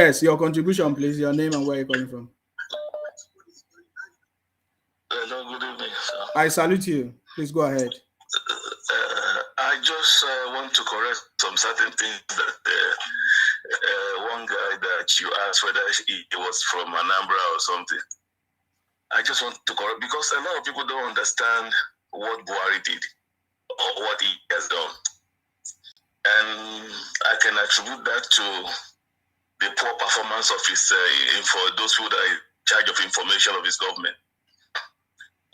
Yes, your contribution, please. Your name and where you're calling from. Hello, good evening, sir. I salute you. Please go ahead. I just want to correct some certain things that one guy that you asked whether he was from Anambra or something. I just want to correct because a lot of people don't understand what Buhari did or what he has done. And I can attribute that to the poor performance of his, for those who are in charge of information of his government.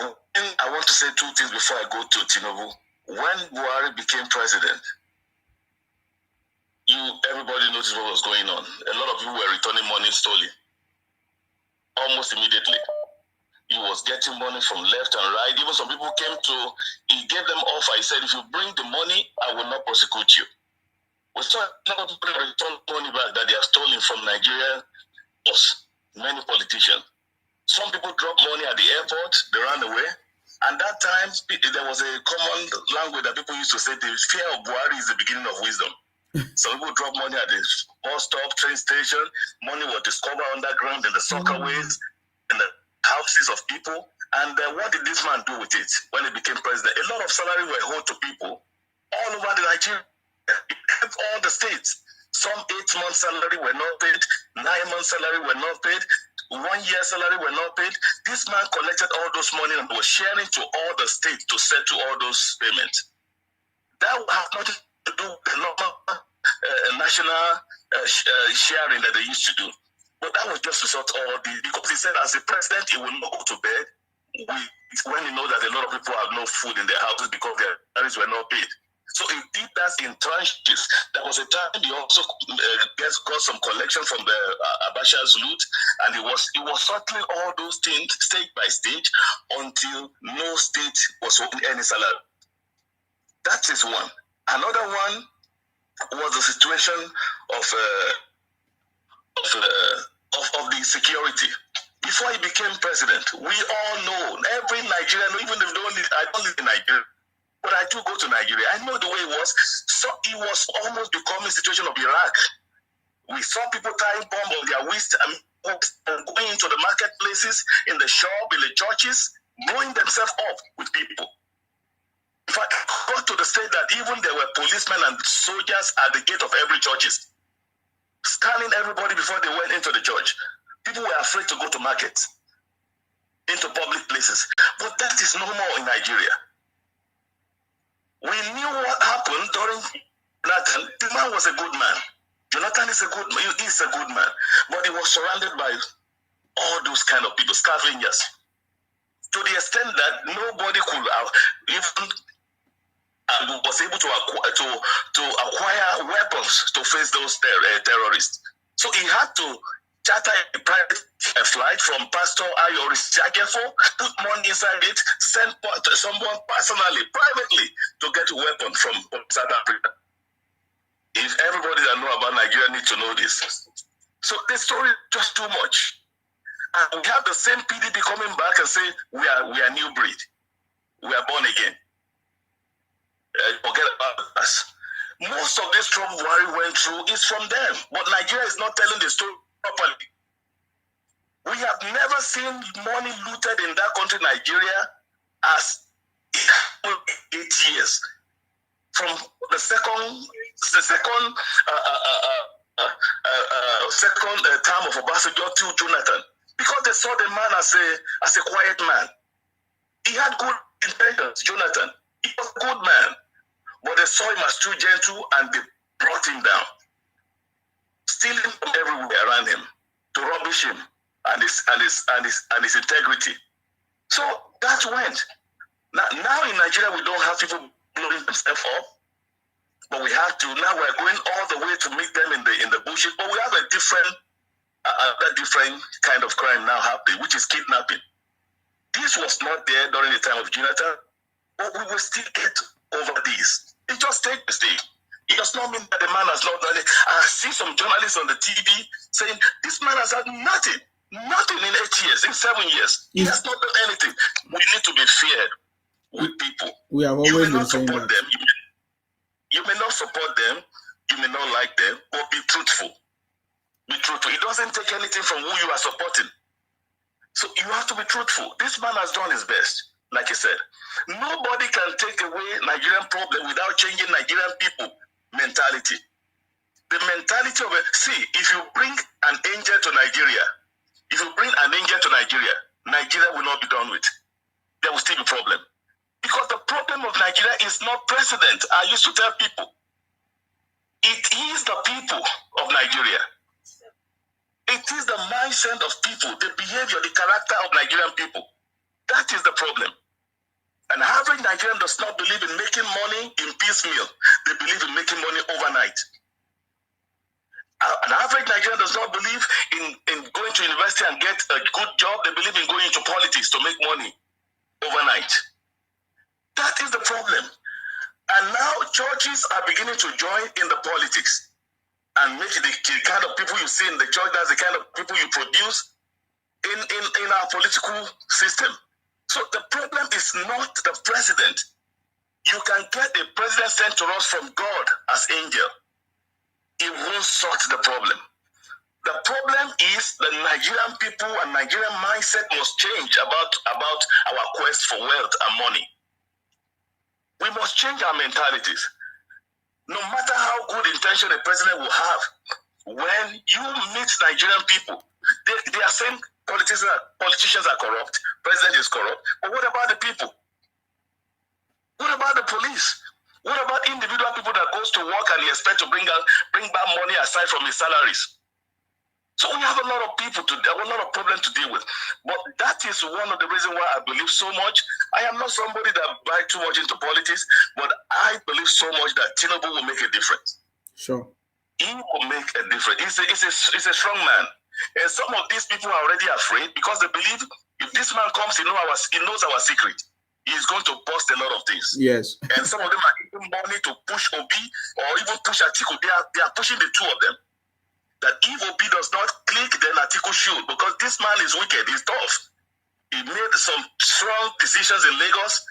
And I want to say two things before I go to Tinubu. When Buhari became president, everybody noticed what was going on. A lot of people were returning money stolen. Almost immediately. He was getting money from left and right. Even some people he gave them offer. He said, if you bring the money, I will not prosecute you. We saw a lot of people return money back that they have stolen from Nigeria, many politicians. Some people dropped money at the airport, they ran away. And that time, there was a common language that people used to say, the fear of Buhari is the beginning of wisdom. Some people dropped money at the bus stop, train station. Money was discovered underground in the soccerways, in the houses of people. And what did this man do with it when he became president? A lot of salary were owed to people all over the Nigeria, all the states. Some 8 months' salary were not paid, 9 months' salary were not paid, 1 year's salary were not paid. This man collected all those money and was sharing to all the states to settle all those payments. That has nothing to do with the normal national sharing that they used to do. But that was just to sort all because he said as a president, he will not go to bed when he knows that a lot of people have no food in their houses because their salaries were not paid. So he did that in tranches. There was a time he also got some collection from the Abacha's loot, and he was settling all those things stage by stage until no state was owing any salary. That is one. Another one was the situation of the security. Before he became president, we all know, every Nigerian, even if I don't live in Nigeria, but I do go to Nigeria. I know the way it was. So it was almost becoming a situation of Iraq. We saw people tying bomb on their waist and going into the marketplaces, in the shop, in the churches, blowing themselves up with people. In fact, I got to the state that even there were policemen and soldiers at the gate of every churches, scanning everybody before they went into the church. People were afraid to go to markets, into public places. But that is no more in Nigeria. We knew what happened during Jonathan. The man was a good man. Jonathan is a good man. He is a good man. But he was surrounded by all those kind of people, scavengers. To the extent that nobody could even was able to acquire weapons to face those terrorists. So he had to charter a private flight from Pastor Ayori Siakefo, put money inside it, send someone personally, privately, to get a weapon from South Africa. If everybody that know about Nigeria need to know this. So this story is just too much. And we have the same PDP coming back and say, we are new breed. We are born again. Forget about us. Most of this trouble Buhari went through is from them. But Nigeria is not telling the story properly. We have never seen money looted in that country, Nigeria, as 8 years. From the second term of Obasanjo to Jonathan, because they saw the man as a quiet man. He had good intentions, Jonathan. He was a good man, but they saw him as too gentle and they brought him down, stealing from everywhere around him to rubbish him and his integrity. So that went. Now in Nigeria we don't have people blowing themselves up, but we have to. Now we're going all the way to meet them in the bushes. But we have a different kind of crime now happening, which is kidnapping. This was not there during the time of Jonathan, but we will still get over this. It just takes the stage. It does not mean that the man has not done it. I see some journalists on the TV saying this man has had nothing in 8 years, in 7 years. He has not done anything. We need to be fair with people. We have always been saying that. Them. You may not support them, you may not like them, but be truthful. Be truthful. It doesn't take anything from who you are supporting. So you have to be truthful. This man has done his best. Like I said, nobody can take away Nigerian problem without changing Nigerian people mentality. The mentality of it. See, if you bring an angel to Nigeria, Nigeria will not be done with. There will still be problem. Because the problem of Nigeria is not president. I used to tell people, it is the people of Nigeria. It is the mindset of people, the behavior, the character of Nigerian people. That is the problem. An average Nigerian does not believe in making money in piecemeal. They believe in making money overnight. An average Nigerian does not believe in going to university and get a good job. They believe in going into politics to make money overnight. That is the problem. And now churches are beginning to join in the politics and make it the kind of people you see in the church. That's the kind of people you produce in our political system. So the problem is not the president. You can get a president sent to us from God as angel. It won't sort the problem. The problem is the Nigerian people and Nigerian mindset must change about our quest for wealth and money. We must change our mentalities. No matter how good intention a president will have, when you meet Nigerian people, they are saying politicians are corrupt, president is corrupt, but what about the people? What about the police? What about individual people that goes to work and they expect to bring back money aside from his salaries? So we have a lot of problems to deal with. But that is one of the reasons why I believe so much. I am not somebody that buy too much into politics, but I believe so much that Tinubu will make a difference. Sure. He will make a difference. He's a strong man. And some of these people are already afraid because they believe if this man comes, he knows our secret. He's going to bust a lot of things. Yes. And some of them are giving money to push Obi or even push Atiku. They are pushing the two of them. That if Obi does not click, then Atiku should. Because this man is wicked. He's tough. He made some strong decisions in Lagos.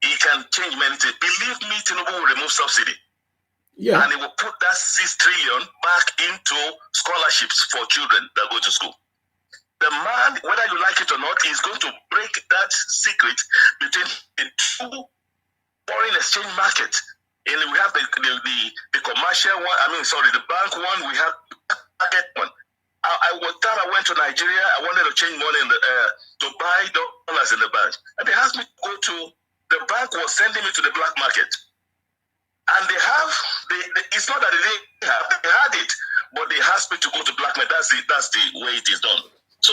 He can change many things. Believe me, Tinubu will remove subsidy. Yeah. And he will put that 6 trillion back into scholarships for children that go to school. The man, whether you like it or not, is going to break that secret between the two foreign exchange markets. And we have the commercial one, the bank one, we have the market one. One time I went to Nigeria, I wanted to change money to buy dollars in the bank. And they asked me to go to, the bank was sending me to the black market. And it's not that they had it, but they asked me to go to black market. That's the way it is done. So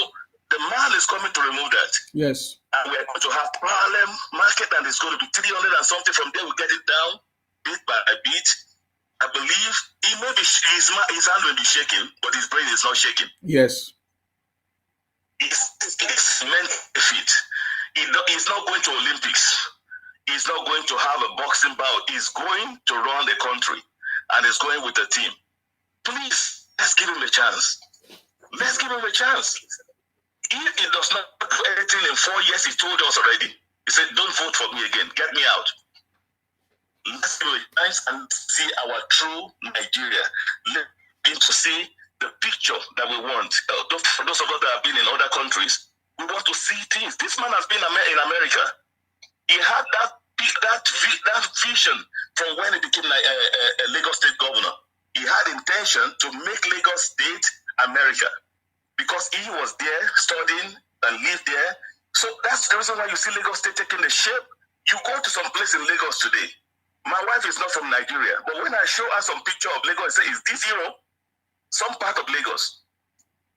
the man is coming to remove that. Yes. And we are going to have parallel market, and it's going to be 300 and something. From there, we get it down bit by bit. I believe his hand will be shaking, but his brain is not shaking. Yes. It's meant fit. He's not going to Olympics. He's not going to have a boxing bout. He's going to run the country, and he's going with the team. Please, let's give him a chance. Let's give him a chance. If he does not do anything in 4 years, he told us already. He said, don't vote for me again. Get me out. Let's give him a chance and see our true Nigeria. Let's to see the picture that we want. For those of us that have been in other countries, we want to see things. This man has been in America. He had that vision from when he became a Lagos State governor. He had intention to make Lagos State America because he was there studying and lived there. So that's the reason why you see Lagos State taking the shape. You go to some place in Lagos today. My wife is not from Nigeria, but when I show her some picture of Lagos, I say, is this some part of Lagos?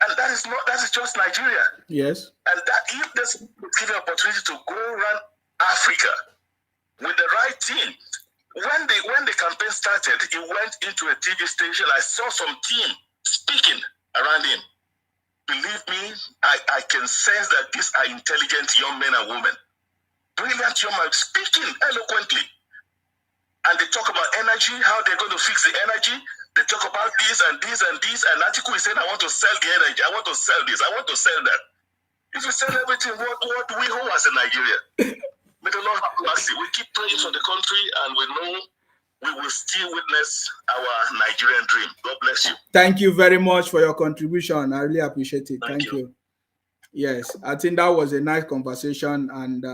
And that is just Nigeria. Yes. And that if there's given opportunity to go around Africa with the right team. When the campaign started, he went into a TV station. I saw some team speaking around him. Believe me, I can sense that these are intelligent young men and women. Brilliant young men speaking eloquently. And they talk about energy, how they're going to fix the energy. They talk about this and this and this. And Atiku is saying, I want to sell the energy. I want to sell this. I want to sell that. If you sell everything, what do we owe as a Nigeria? May the Lord have mercy. We keep praying for the country, and we know we will still witness our Nigerian dream. God bless you. Thank you very much for your contribution. I really appreciate it. Thank you. Yes, I think that was a nice conversation, and